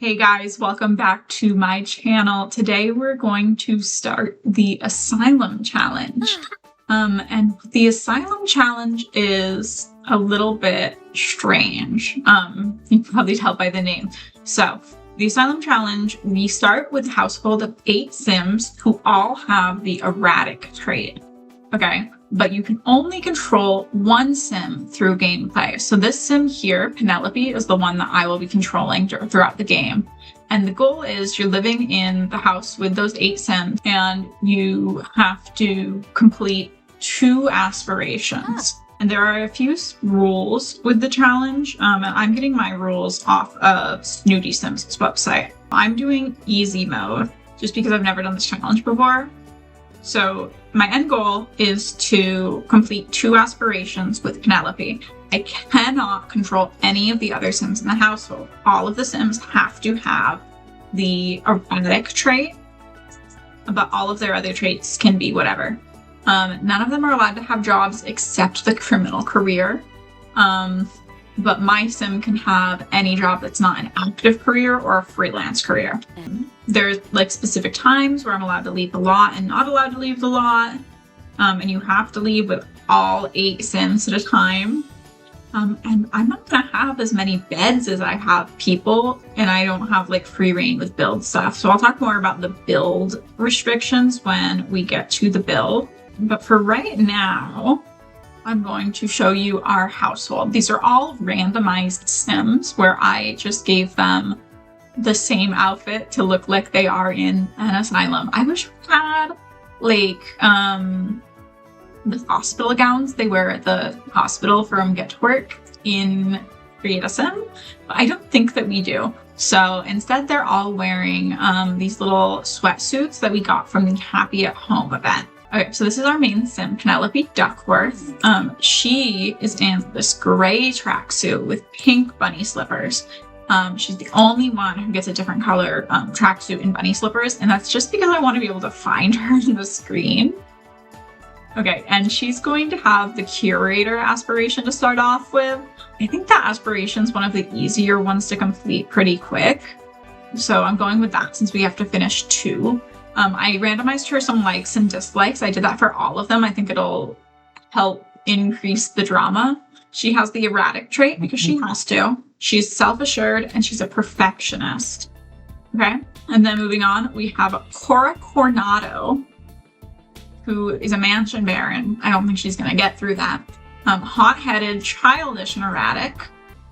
Hey guys, welcome back to my channel. Today we're going to start the Asylum challenge. And the Asylum challenge is a little bit strange. You can probably tell by the name. So, the Asylum challenge, we start with a household of 8 Sims who all have the erratic trait. Okay, but you can only control one Sim through gameplay. So this Sim here, Penelope, is the one that I will be controlling throughout the game. And the goal is you're living in the house with those 8 Sims and you have to complete 2 aspirations. And there are a few rules with the challenge. And I'm getting my rules off of Snooty Sims' website. I'm doing easy mode just because I've never done this challenge before. So my end goal is to complete 2 aspirations with Penelope. I cannot control any of the other Sims in the household. All of the Sims have to have the erratic trait, but all of their other traits can be whatever. None of them are allowed to have jobs except the criminal career. But my Sim can have any job that's not an active career or a freelance career. There's like specific times where I'm allowed to leave the lot and not allowed to leave the lot. And you have to leave with all 8 Sims at a time. And I'm not gonna have as many beds as I have people, and I don't have like free reign with build stuff. So I'll talk more about the build restrictions when we get to the build. But for right now, I'm going to show you our household. These are all randomized Sims where I just gave them the same outfit to look like they are in an asylum. I wish we had like the hospital gowns they wear at the hospital from Get to Work in Create a Sim, but I don't think that we do. So instead they're all wearing these little sweatsuits that we got from the Happy at Home event. Okay, so this is our main Sim, Penelope Duckworth. She is in this gray tracksuit with pink bunny slippers. She's the only one who gets a different color tracksuit and bunny slippers, and that's just because I want to be able to find her on the screen. Okay, and she's going to have the curator aspiration to start off with. I think that aspiration is one of the easier ones to complete pretty quick. So I'm going with that since we have to finish 2. I randomized her some likes and dislikes. I did that for all of them. I think it'll help increase the drama. She has the erratic trait because she has to. She's self-assured and she's a perfectionist. Okay, and then moving on, we have Cora Coronado, who is a mansion baron. I don't think she's gonna get through that. Hot-headed, childish, and erratic.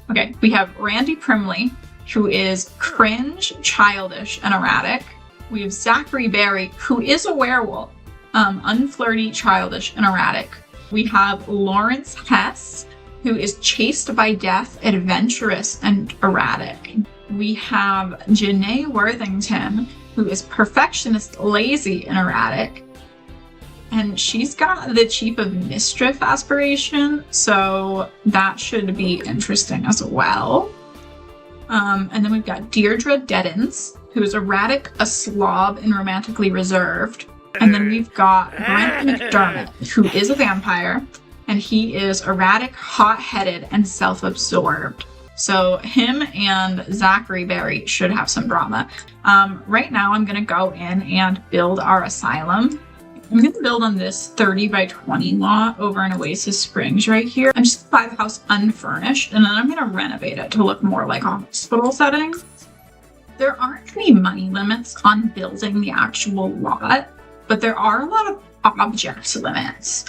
Okay, we have Randy Primley, who is cringe, childish, and erratic. We have Zachary Berry, who is a werewolf, unflirty, childish, and erratic. We have Lawrence Hess, who is chased by death, adventurous, and erratic. We have Janae Worthington, who is perfectionist, lazy, and erratic. And she's got the Chief of Mischief aspiration, so that should be interesting as well. And then we've got Deirdre Deddens, who is erratic, a slob, and romantically reserved. And then we've got Brent McDermott, who is a vampire, and he is erratic, hot-headed, and self-absorbed. So him and Zachary Berry should have some drama. Right now I'm gonna go in and build our asylum. I'm gonna build on this 30 by 20 lot over in Oasis Springs right here. I'm just gonna buy the house unfurnished, and then I'm gonna renovate it to look more like a hospital setting. There aren't any money limits on building the actual lot, but there are a lot of object limits.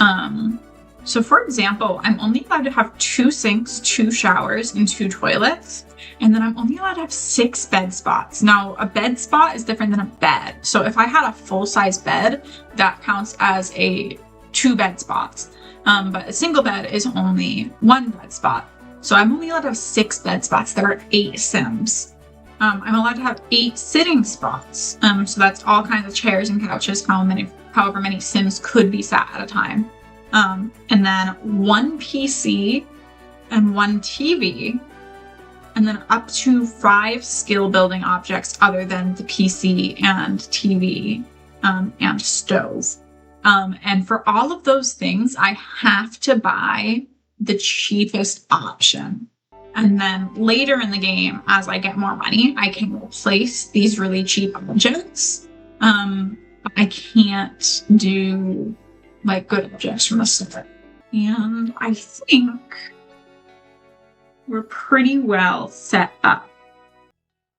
So for example, I'm only allowed to have 2 sinks, 2 showers, and 2 toilets. And then I'm only allowed to have 6 bed spots. Now, a bed spot is different than a bed. So if I had a full-size bed, that counts as a 2 bed spots. But a single bed is only 1 bed spot. So I'm only allowed to have 6 bed spots. There are 8 Sims. I'm allowed to have 8 sitting spots. So that's all kinds of chairs and couches, however many Sims could be sat at a time. And then 1 PC and 1 TV. And then up to 5 skill building objects other than the PC and TV and stove. And for all of those things, I have to buy the cheapest option. And then later in the game, as I get more money, I can replace these really cheap objects. But I can't do like good objects from the start. And I think we're pretty well set up.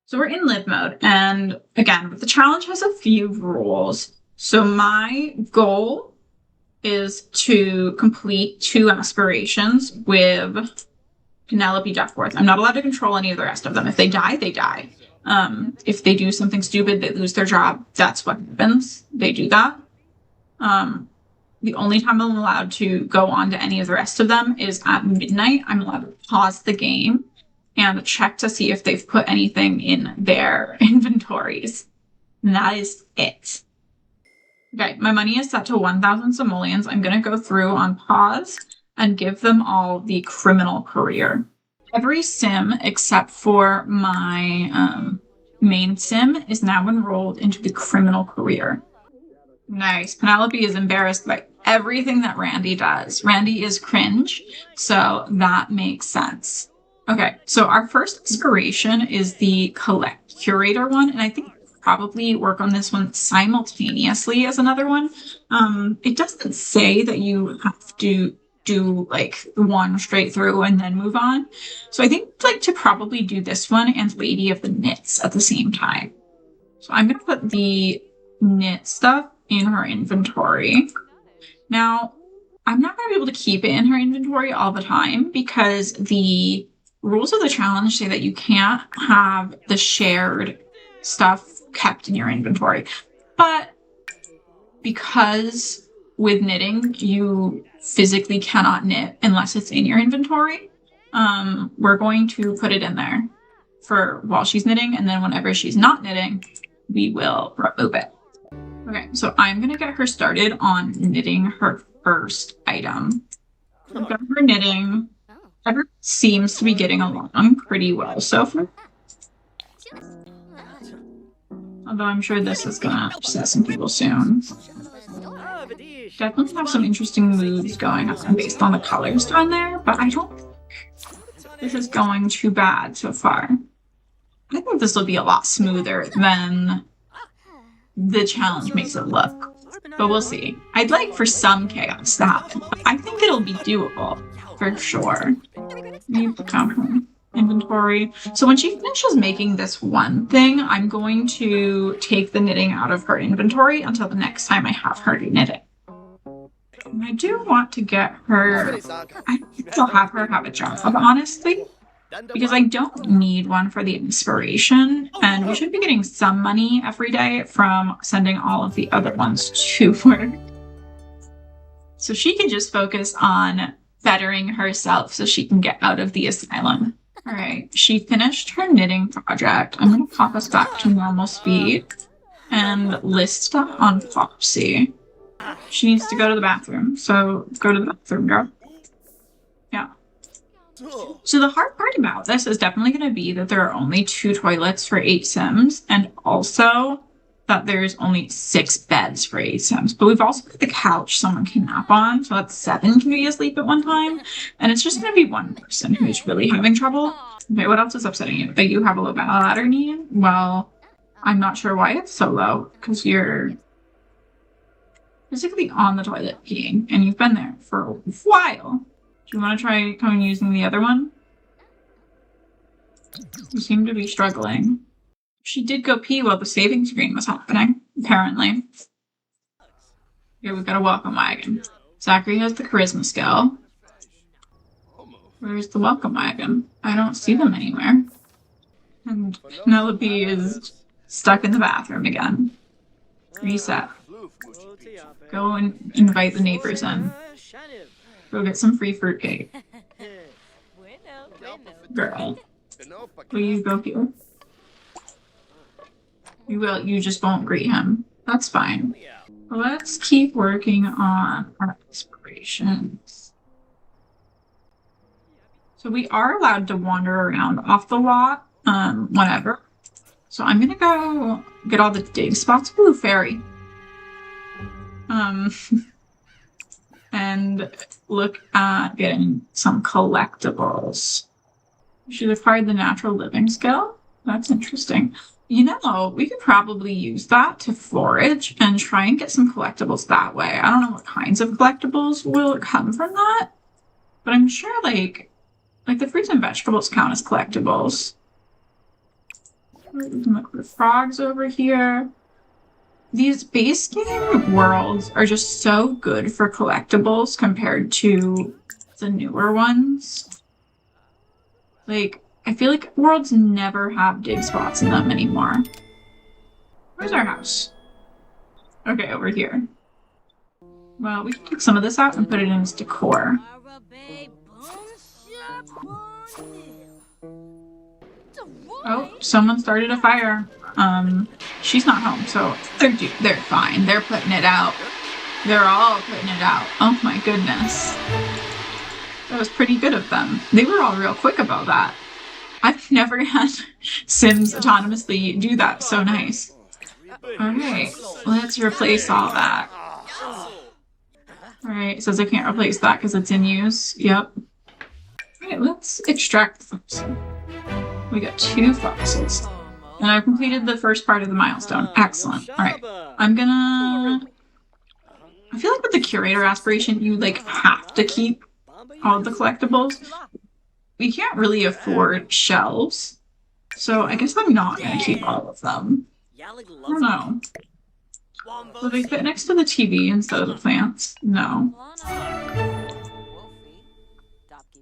So we're in live mode. And again, the challenge has a few rules. So my goal is to complete 2 aspirations with Penelope Duckworth. I'm not allowed to control any of the rest of them. If they die, they die. If they do something stupid, they lose their job. That's what happens. They do that. The only time I'm allowed to go on to any of the rest of them is at midnight. I'm allowed to pause the game and check to see if they've put anything in their inventories. And that is it. Okay, my money is set to 1,000 simoleons. I'm going to go through on pause and give them all the criminal career. Every sim except for my main sim is now enrolled into the criminal career. Nice. Penelope is embarrassed by everything that Randy does. Randy is cringe, so that makes sense. Okay, so our first aspiration is the collect curator one, and I think I'll probably work on this one simultaneously as another one. It doesn't say that you have to do like one straight through and then move on. So I think I'd like to probably do this one and Lady of the Knits at the same time. So I'm going to put the knit stuff in her inventory. Now, I'm not going to be able to keep it in her inventory all the time because the rules of the challenge say that you can't have the shared stuff kept in your inventory. But because with knitting, you physically cannot knit unless it's in your inventory, we're going to put it in there for while she's knitting, and then whenever she's not knitting, we will remove it. Okay, so I'm going to get her started on knitting her first item. I've got her knitting. Everyone seems to be getting along pretty well so far. Although I'm sure this is going to upset some people soon. Definitely have some interesting moves going on based on the colors down there, but I don't think this is going too bad so far. I think this will be a lot smoother than the challenge makes it look, but we'll see. I'd like for some chaos to happen, but I think it'll be doable for sure. Inventory. So when she finishes making this one thing, I'm going to take the knitting out of her inventory until the next time I have her knit it. And I do want to get her, I think I'll have her have a job, honestly, because I don't need one for the inspiration, and we should be getting some money every day from sending all of the other ones to her. So she can just focus on bettering herself so she can get out of the asylum. All right, she finished her knitting project. I'm going to pop us back to normal speed and list stuff on Flopsy. She needs to go to the bathroom, so go to the bathroom, girl. Yeah. So the hard part about this is definitely going to be that there are only 2 toilets for 8 Sims, and also that there's only 6 beds for 8 Sims. But we've also got the couch someone can nap on, so that's 7 can be asleep at one time, and it's just going to be one person who's really having trouble. Okay, what else is upsetting you? That you have a low ladder need? Well, I'm not sure why it's so low, because you're physically on the toilet peeing, and you've been there for a while. Do you want to try coming using the other one? You seem to be struggling. She did go pee while the saving screen was happening, apparently. Here, we've got a welcome wagon. Zachary has the charisma skill. Where's the welcome wagon? I don't see them anywhere. And Penelope is stuck in the bathroom again. Reset. Go and invite the neighbors in. Go get some free fruitcake. Girl, will you go here? You will, you just won't greet him. That's fine. Let's keep working on our aspirations. So we are allowed to wander around off the lot, whenever. So I'm gonna go get all the dig spots. Blue fairy. And look at getting some collectibles. She's acquired the natural living skill. That's interesting. You know, we could probably use that to forage and try and get some collectibles that way. I don't know what kinds of collectibles will come from that, but I'm sure like the fruits and vegetables count as collectibles. We can look for frogs over here. These base game worlds are just so good for collectibles compared to the newer ones. Like, I feel like worlds never have dig spots in them anymore. Where's our house? Okay, over here. Well, we can take some of this out and put it in as decor. Oh, someone started a fire. She's not home, so they're fine. They're putting it out. They're all putting it out. Oh my goodness. That was pretty good of them. They were all real quick about that. I've never had Sims autonomously do that. So nice. Alright, let's replace all that. Alright, it says I can't replace that because it's in use. Yep. Alright, let's extract the fossil. We got 2 fossils. And I've completed the first part of the milestone. Excellent. Alright, I'm gonna... I feel like with the curator aspiration, you like have to keep all of the collectibles. We can't really afford shelves, so I guess I'm not gonna keep all of them. I don't know. Will they fit next to the TV instead of the plants? No.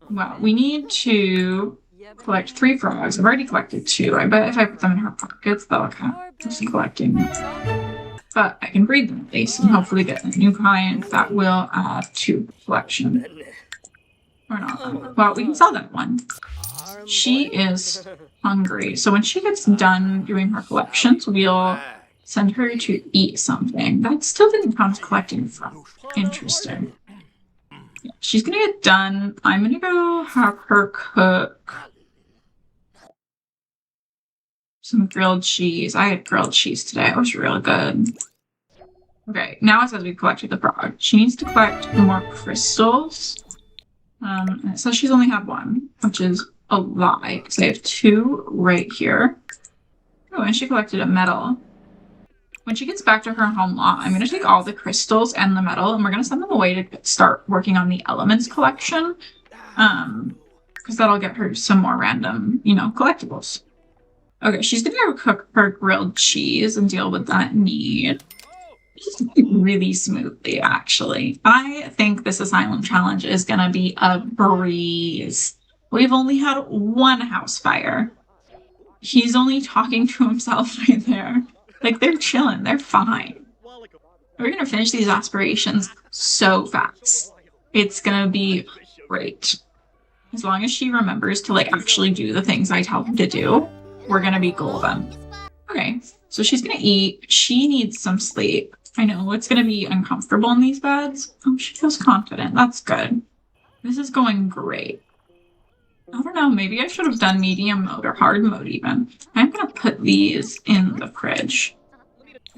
Well, we need to collect 3 frogs. I've already collected 2. I bet if I put them in her pockets, they'll count as collecting. But I can breed them at least and hopefully get a new kind that will add to the collection. Or not. Well, we can sell that one. She is hungry. So when she gets done doing her collections, we'll send her to eat something. That still didn't count as collecting from. Interesting. Yeah, she's gonna get done. I'm gonna go have her cook some grilled cheese. I had grilled cheese today. It was really good. Okay, now it says we collected the frog. She needs to collect more crystals. And it says she's only had 1, which is a lie, because I have 2 right here. Oh, and she collected a medal. When she gets back to her home lot, I'm going to take all the crystals and the metal, and we're going to send them away to start working on the elements collection. Because that'll get her some more random, collectibles. Okay, she's going to go cook her grilled cheese and deal with that need. Really smoothly, actually. I think this Asylum challenge is going to be a breeze. We've only had 1 house fire. He's only talking to himself right there. Like, they're chilling. They're fine. We're going to finish these aspirations so fast. It's going to be great. As long as she remembers to, actually do the things I tell her to do, we're going to be golden. Okay, so she's going to eat. She needs some sleep. I know it's going to be uncomfortable in these beds. Oh, she feels confident. That's good. This is going great. I don't know. Maybe I should have done medium mode or hard mode even. I'm going to put these in the fridge.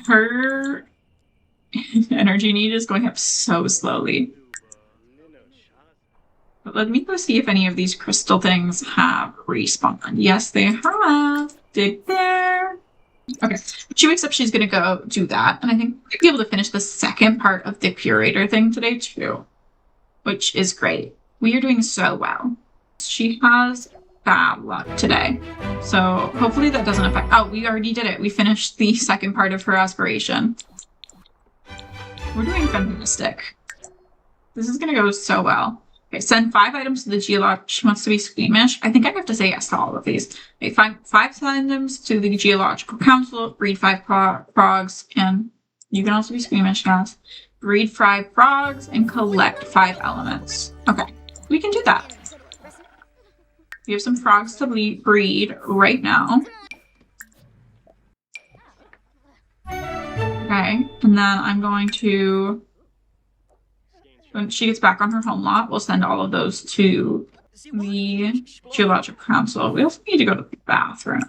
Her energy need is going up so slowly. But let me go see if any of these crystal things have respawned. Yes, they have. Dig there. Okay, she wakes up, she's gonna go do that, and I think we'll be able to finish the second part of the curator thing today too, which is great. We are doing so well. She has bad luck today, so hopefully that doesn't affect. Oh, we already did it. We finished the second part of her aspiration. We're doing fantastic. This is gonna go so well. Okay, send 5 items to the geolog. She wants to be squeamish. I think I have to say yes to all of these. Okay, 5 items to the Geological Council. Breed 5 frogs, and you can also be squeamish, guys. Breed 5 frogs and collect 5 elements. Okay, we can do that. We have some frogs to breed right now. Okay, and then I'm going to... When she gets back on her home lot, we'll send all of those to the Geological Council. We also need to go to the bathroom.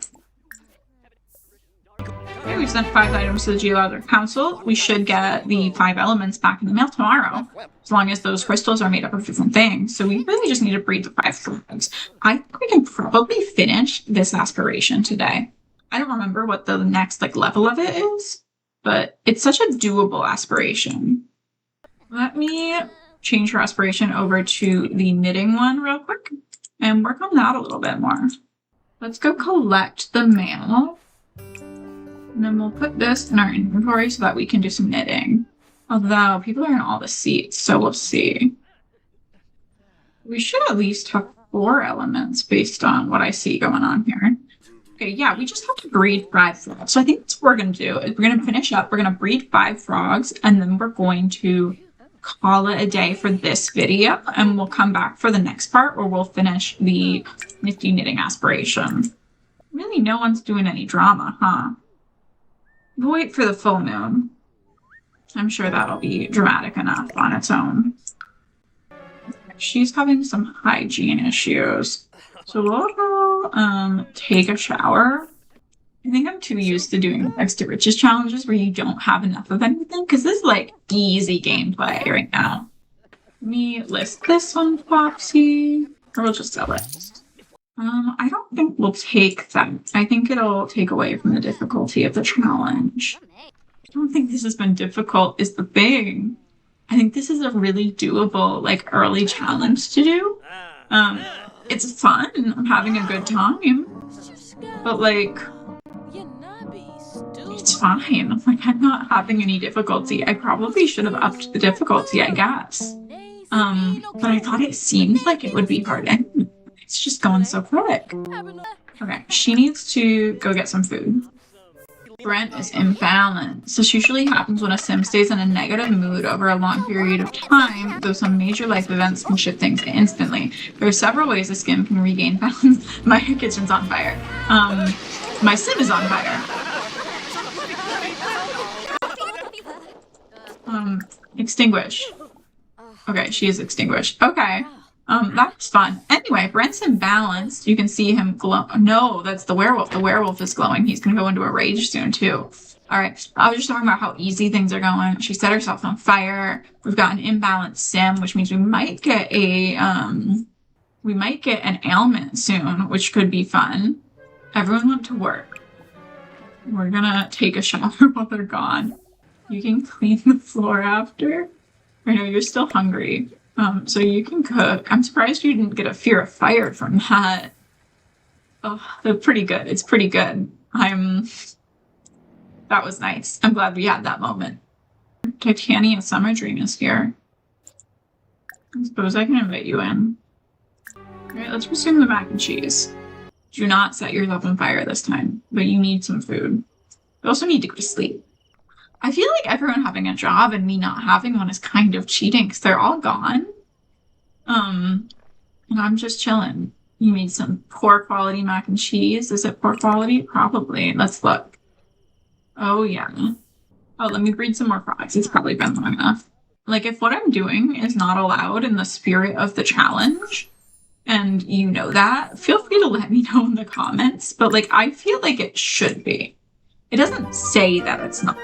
Okay, we've sent 5 items to the Geological Council. We should get the 5 elements back in the mail tomorrow, as long as those crystals are made up of different things. So we really just need to breed the 5 frogs. I think we can probably finish this aspiration today. I don't remember what the next level of it is, but it's such a doable aspiration. Let me change her aspiration over to the knitting one real quick and work on that a little bit more. Let's go collect the mail. And then we'll put this in our inventory so that we can do some knitting. Although people are in all the seats, so we'll see. We should at least have 4 elements based on what I see going on here. Okay, yeah, we just have to breed 5 frogs. So I think that's what we're going to do. We're going to finish up. We're going to breed 5 frogs, and then we're going to call it a day for this video, and we'll come back for the next part where we'll finish the nifty knitting aspiration. Really, no one's doing any drama, huh? We'll wait for the full moon. I'm sure that'll be dramatic enough on its own. She's having some hygiene issues. So we'll go take a shower. I think I'm too used to doing next to riches challenges where you don't have enough of anything, because this is like easy gameplay right now. Let me list this on Popsy, or we'll just sell it. I don't think we'll take that. I think it'll take away from the difficulty of the challenge. I don't think this has been difficult is the thing. I think this is a really doable early challenge to do. It's fun. I'm having a good time. But it's fine. I'm not having any difficulty. I probably should have upped the difficulty, I guess. But I thought it seemed like it would be hard, and it's just going so quick. Okay, she needs to go get some food. Brent is imbalanced. This usually happens when a sim stays in a negative mood over a long period of time, though some major life events can shift things instantly. There are several ways a sim can regain balance. My kitchen's on fire. My sim is on fire. Extinguish. Okay, she is extinguished. Okay. That's fun. Anyway, Brent's imbalanced. You can see him glow. No, that's the werewolf. The werewolf is glowing. He's gonna go into a rage soon too. All right. I was just talking about how easy things are going. She set herself on fire. We've got an imbalanced sim, which means we might get an ailment soon, which could be fun. Everyone went to work. We're gonna take a shower while they're gone. You can clean the floor after. I know you're still hungry. So you can cook. I'm surprised you didn't get a fear of fire from that. Oh, they're pretty good. It's pretty good. That was nice. I'm glad we had that moment. Titania Summer Dream is here. I suppose I can invite you in. Alright, let's resume the mac and cheese. Do not set yourself on fire this time, but you need some food. You also need to go to sleep. I feel like everyone having a job and me not having one is kind of cheating because they're all gone. And I'm just chilling. You need some poor quality mac and cheese. Is it poor quality? Probably. Let's look. Oh, yeah. Oh, let me breed some more frogs. It's probably been long enough. If what I'm doing is not allowed in the spirit of the challenge, and you know that, feel free to let me know in the comments. But, I feel like it should be. It doesn't say that it's not.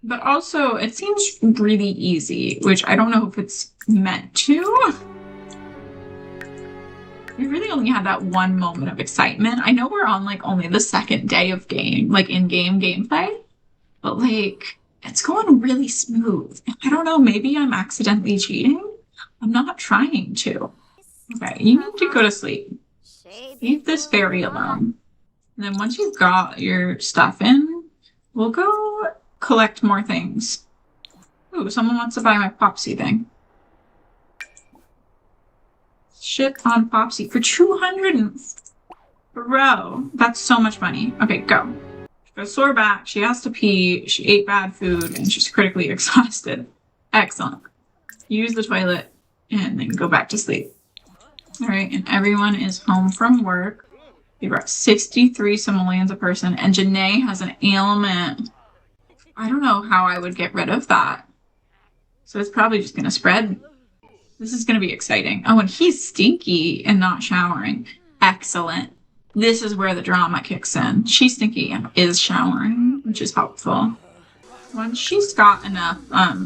But also, it seems really easy, which I don't know if it's meant to. We really only had that one moment of excitement. I know we're on, only the second day of game, in-game gameplay. But, it's going really smooth. I don't know, maybe I'm accidentally cheating? I'm not trying to. Okay, you need to go to sleep. Leave this fairy alone. And then once you've got your stuff in, we'll go collect more things. Ooh, someone wants to buy my Popsy thing. Shit on Popsy for 200 and... Bro, that's so much money. Okay, go. She's got a sore back, she has to pee, she ate bad food, and she's critically exhausted. Excellent. Use the toilet, and then go back to sleep. Alright, and everyone is home from work. We brought 63 simoleons a person, and Janae has an ailment. I don't know how I would get rid of that. So it's probably just going to spread. This is going to be exciting. Oh, and he's stinky and not showering. Excellent. This is where the drama kicks in. She's stinky and is showering. which is helpful. Once she's got enough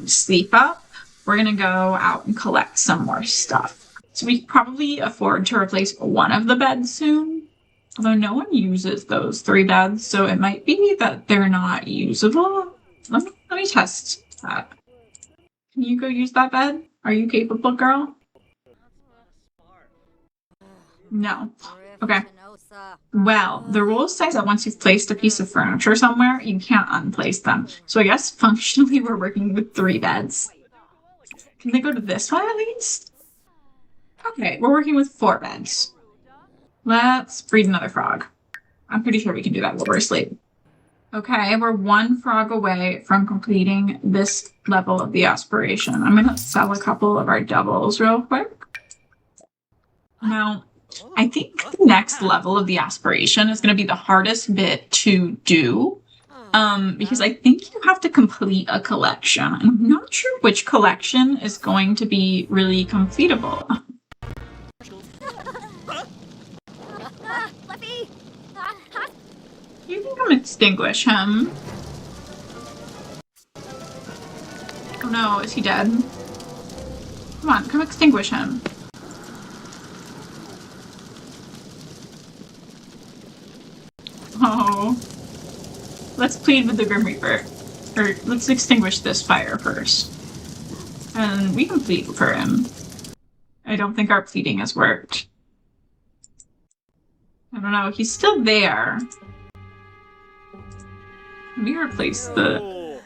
sleep up, we're gonna go out and collect some more stuff. So we can probably afford to replace one of the beds soon. Although no one uses those 3 beds, so it might be that they're not usable. Let me test that. Can you go use that bed? Are you capable, girl? No. Okay. Well, the rules say that once you've placed a piece of furniture somewhere, you can't unplace them. So I guess functionally we're working with 3 beds. Can they go to this one at least? Okay, we're working with 4 beds. Let's breed another frog. I'm pretty sure we can do that while we're asleep. Okay, we're 1 frog away from completing this level of the aspiration. I'm gonna sell a couple of our doubles real quick. Now, I think the next level of the aspiration is gonna be the hardest bit to do. Because I think you have to complete a collection. I'm not sure which collection is going to be really completable. You can come extinguish him. Oh no, is he dead? Come on, come extinguish him. Oh. Let's plead with the Grim Reaper. Or let's extinguish this fire first. And we can plead for him. I don't think our pleading has worked. I don't know, he's still there. Let me replace the...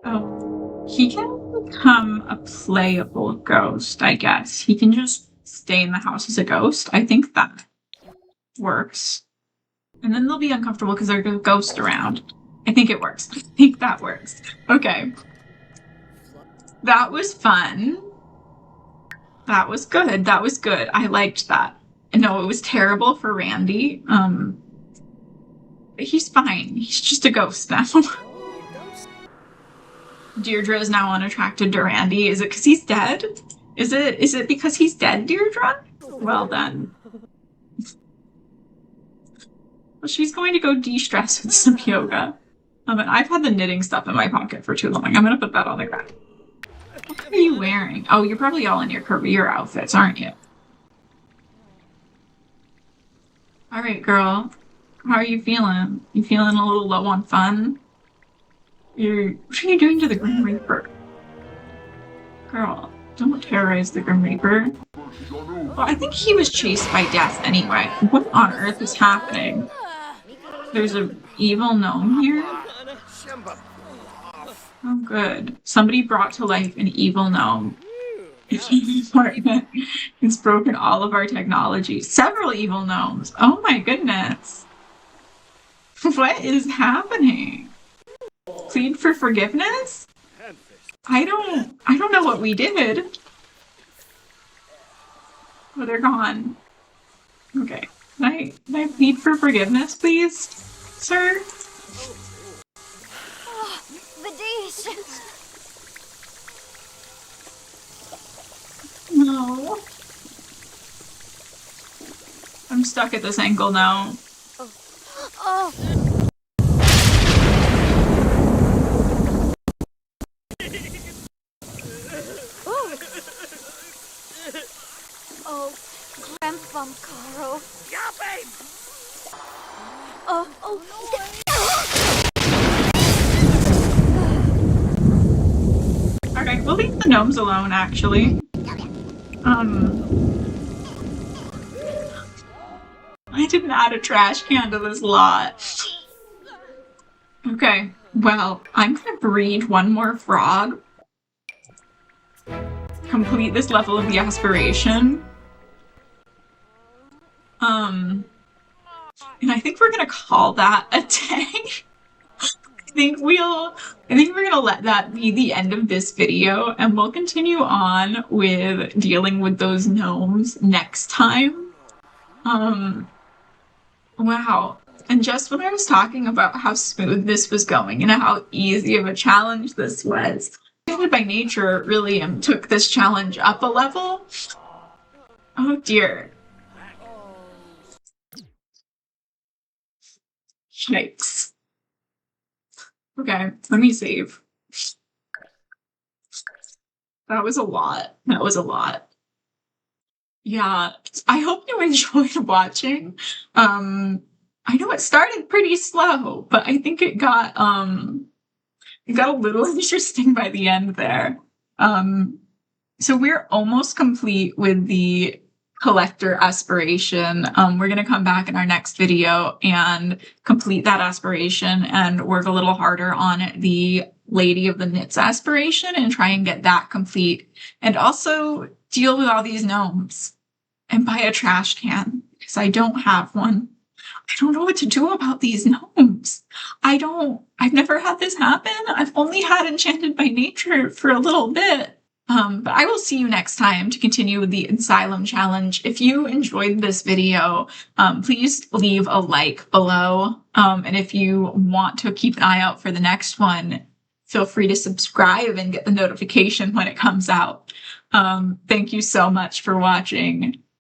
Oh, he can become a playable ghost, I guess. He can just stay in the house as a ghost. I think that works. And then they'll be uncomfortable because there's a ghost around. I think it works. I think that works. Okay. That was fun. That was good. That was good. I liked that. No, it was terrible for Randy. He's fine. He's just a ghost now. Deirdre is now unattracted to Randy. Is it because he's dead? Is it because he's dead, Deirdre? Well then. Well, she's going to go de-stress with some yoga. And I've had the knitting stuff in my pocket for too long. I'm going to put that on the ground. What are you wearing? Oh, you're probably all in your career outfits, aren't you? All right, girl. How are you feeling? You feeling a little low on fun? What are you doing to the Grim Reaper? Girl, don't terrorize the Grim Reaper. Well, I think he was chased by death anyway. What on earth is happening? There's an evil gnome here? Oh, good. Somebody brought to life an evil gnome. It's broken all of our technology. Several evil gnomes. Oh my goodness. What is happening? Plead for forgiveness? I don't know what we did. Oh, they're gone. Okay. Can I plead for forgiveness, please, sir? No. I'm stuck at this angle now. Oh. Oh, Grandpa Carl. Yeah, babe. Oh. Okay, we'll leave the gnomes alone, actually. I didn't add a trash can to this lot. Okay, well, I'm gonna breed 1 more frog. Complete this level of the aspiration. And I think we're gonna call that a day. I think we're gonna let that be the end of this video, and we'll continue on with dealing with those gnomes next time. Wow. And just when I was talking about how smooth this was going and how easy of a challenge this was, by nature really took this challenge up a level. Oh dear. Yikes. Okay, let me save. That was a lot. That was a lot. Yeah, I hope you enjoyed watching. I know it started pretty slow, but I think it got a little interesting by the end there. Um, so we're almost complete with the collector aspiration. We're going to come back in our next video and complete that aspiration and work a little harder on the Lady of the Knits aspiration and try and get that complete. And also deal with all these gnomes and buy a trash can because I don't have one. I don't know what to do about these gnomes. I've never had this happen. I've only had Enchanted by Nature for a little bit. But I will see you next time to continue with the Asylum challenge. If you enjoyed this video, please leave a like below. And if you want to keep an eye out for the next one, feel free to subscribe and get the notification when it comes out. Thank you so much for watching.